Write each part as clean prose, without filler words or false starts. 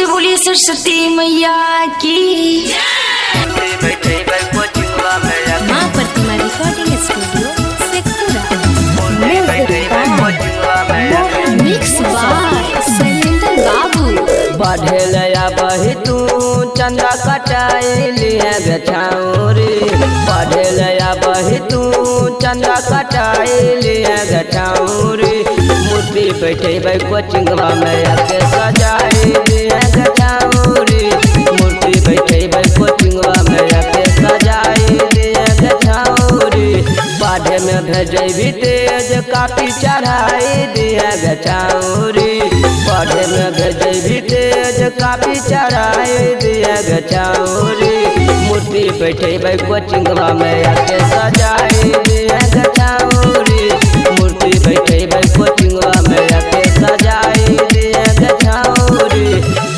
से बोलिए सरस्वती मैया की। माँ Pratima recording studio Sheikhpura. Mix by Shailendra Babu. बढ़ेलया बही तू चंदा कटाई लिया गठाऊरी। बढ़ेलया बही तू चंदा कटाई लिया गठाऊरी। मूर्ति बैठे कोचिंगवा में आके सजाई लिया गठाऊरी। मूर्ति बैठे कोचिंगवा में आके सजाई लिया गठाऊरी। बाढ़े में भेजे भी तेज कापी चढ़ाई दिया गठाऊरी। बाढ़े में भेजे भी तेज कापी चढ़ाई दिया गठाऊरी। मूर्ति बैठे कोचिंगवा में आके सजाई दिया गठाऊरी। मूर्ति बैठे कोचिंगवा में आके सजाई दिया गठाऊरी।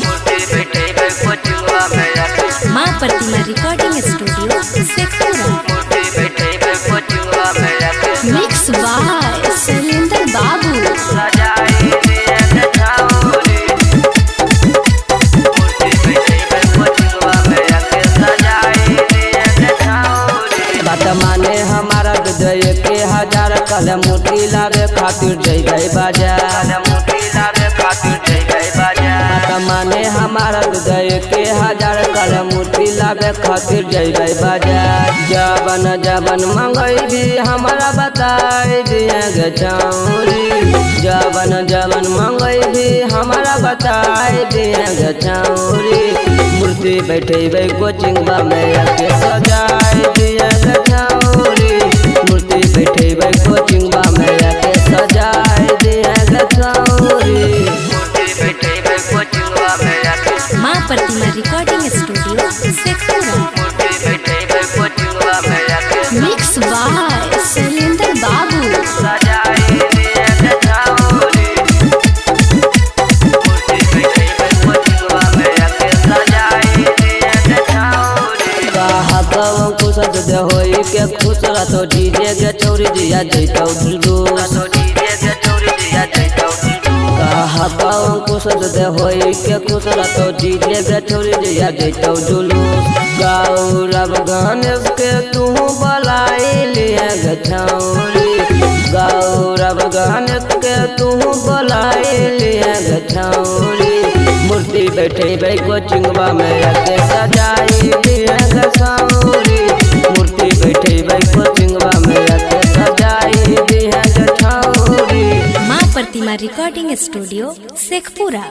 मूर्ति बैठे कोचिंगवा में आके माँ प्रतिमा रिकॉर्डिंग स्टूडियो शेखपुरा। मूर्ति बैठे कोचिंगवा में आके मिक्स बाय शैलेंद्र बाबू। सजाई दिया गठाऊरी। मूर्ति बैठे कोचिंगवा में आके सजाई दिया गठाऊरी। बात माने हमारा हृदय के हजार कल मूर्ति लावे खातिर जइबै बाजार। मूर्ति लावे खातिर जइबै बाजार। बात माने हमारा हृदय के हजार कल मूर्ति लावे खातिर जइबै बाजार। जबन जबन मंगई भी हमारा बताई दिया गठाऊरी। जबन जबन मंगई भी हमारा बताई दिया गठाऊरी। मूर्ति बैठे कोचिंगवा में आके सजाई दिया गठाऊरी। मूर्ति बैठे कोचिंगवा में आके सजाई दिया गठाऊरी। मूर्ति बैठे कोचिंगवा में आके माँ प्रतिमा रिकॉर्डिंग स्टूडियो शेखपुरा। मूर्ति बैठे कोचिंगवा में आके मिक्स बाय शैलेंद्र बाबू। सजाई दिया गठाऊरी। मूर्ति बैठे कोचिंगवा में आके सजाई दिया गठाऊरी। कहा कौन कुछ दे होई के खुश रतो डीजे के चौरी दिया जइतौ दुलू। कहा कौन कुछ दे होई के खुश रतो डीजे के चौरी दिया जइतौ दुलू। गौरव गणेश के तू बुलाई लिया गठाऊरी। गौरव गणेश के तू बुलाई लिया गठाऊरी। मूर्ति बैठे कोचिंगवा में आके सजाई दिया गठाऊरी। मूर्ति बैठे कोचिंगवा में आके सजाई दिया गठाऊरी। माँ प्रतिमा रिकॉर्डिंग स्टूडियो शेखपुरा।